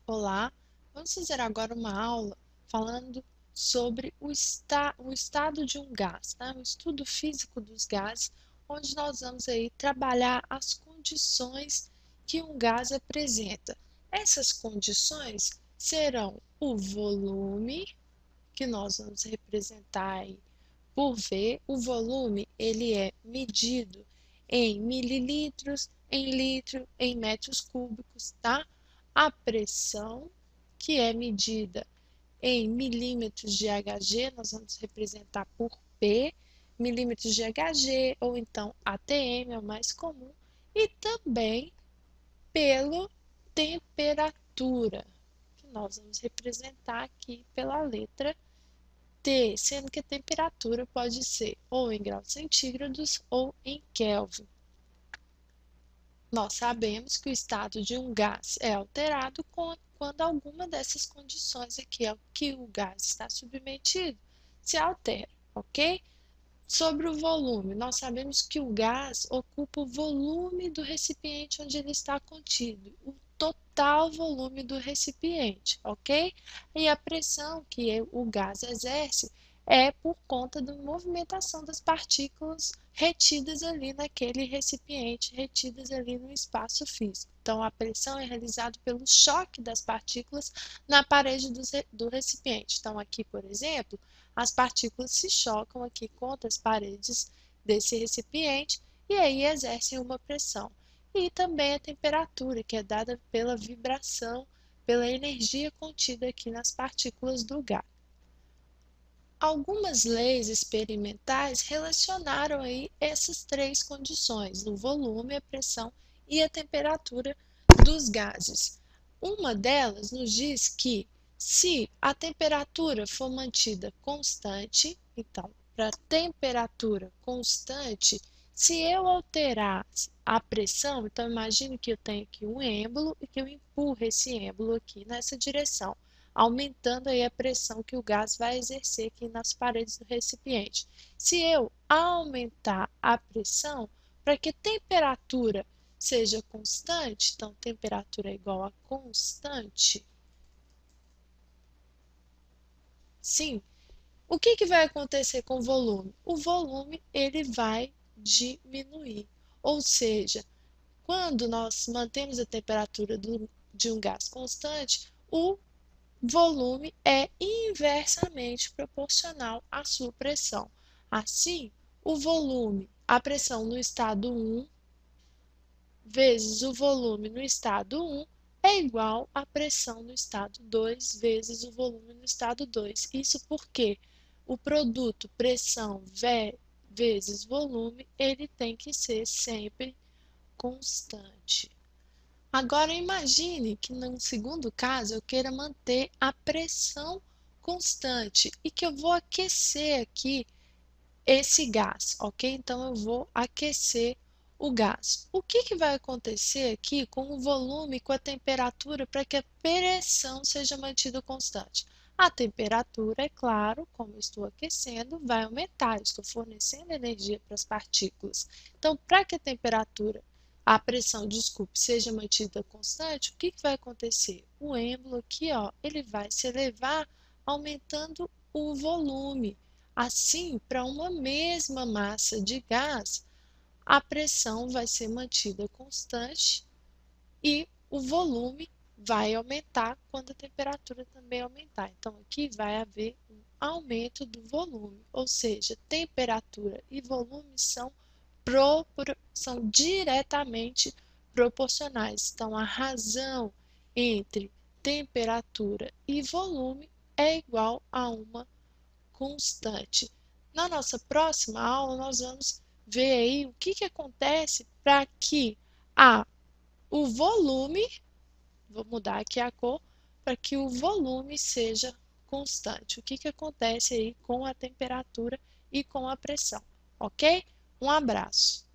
Olá, vamos fazer agora uma aula falando sobre o estado de um gás, tá? O estudo físico dos gases, onde nós vamos aí trabalhar as condições que um gás apresenta. Essas condições serão o volume, que nós vamos representar aí por V. O volume, ele é medido em mililitros, em litro, em metros cúbicos, tá? A pressão, que é medida em milímetros de Hg, nós vamos representar por P, milímetros de Hg, ou então ATM é o mais comum, e também pela temperatura, que nós vamos representar aqui pela letra T, sendo que a temperatura pode ser ou em graus centígrados ou em Kelvin. Nós sabemos que o estado de um gás é alterado quando alguma dessas condições aqui ao que o gás está submetido se altera, ok? Sobre o volume, nós sabemos que o gás ocupa o volume do recipiente onde ele está contido, o total volume do recipiente, ok? E a pressão que o gás exerce é por conta da movimentação das partículas retidas ali naquele recipiente, retidas ali no espaço físico. Então, a pressão é realizada pelo choque das partículas na parede do recipiente. Então, aqui, por exemplo, as partículas se chocam aqui contra as paredes desse recipiente e aí exercem uma pressão. E também a temperatura, que é dada pela vibração, pela energia contida aqui nas partículas do gás. Algumas leis experimentais relacionaram aí essas três condições, o volume, a pressão e a temperatura dos gases. Uma delas nos diz que se a temperatura for mantida constante, então, para temperatura constante, se eu alterar a pressão, então imagine que eu tenho aqui um êmbolo e que eu empurro esse êmbolo aqui nessa direção, aumentando aí a pressão que o gás vai exercer aqui nas paredes do recipiente. Se eu aumentar a pressão, para que a temperatura seja constante, então temperatura é igual a constante, sim, o que vai acontecer com o volume? O volume ele vai diminuir, ou seja, quando nós mantemos a temperatura de um gás constante, o volume é inversamente proporcional à sua pressão. Assim, o volume, a pressão no estado 1 vezes o volume no estado 1 é igual à pressão no estado 2 vezes o volume no estado 2. Isso porque o produto pressão vezes volume, ele tem que ser sempre constante. Agora imagine que no segundo caso eu queira manter a pressão constante e que eu vou aquecer aqui esse gás, ok? Então eu vou aquecer o gás. O que vai acontecer aqui com o volume, com a temperatura, para que a pressão seja mantida constante? A temperatura, é claro, como eu estou aquecendo, vai aumentar, estou fornecendo energia para as partículas. Então, para que a pressão, desculpe, seja mantida constante, o que vai acontecer? O êmbolo aqui, ó, ele vai se elevar aumentando o volume. Assim, para uma mesma massa de gás, a pressão vai ser mantida constante e o volume vai aumentar quando a temperatura também aumentar. Então, aqui vai haver um aumento do volume, ou seja, temperatura e volume são diretamente proporcionais. Então, a razão entre temperatura e volume é igual a uma constante. Na nossa próxima aula, nós vamos ver aí o que acontece para que o volume, vou mudar aqui a cor, para que o volume seja constante. O que acontece aí com a temperatura e com a pressão, ok? Um abraço.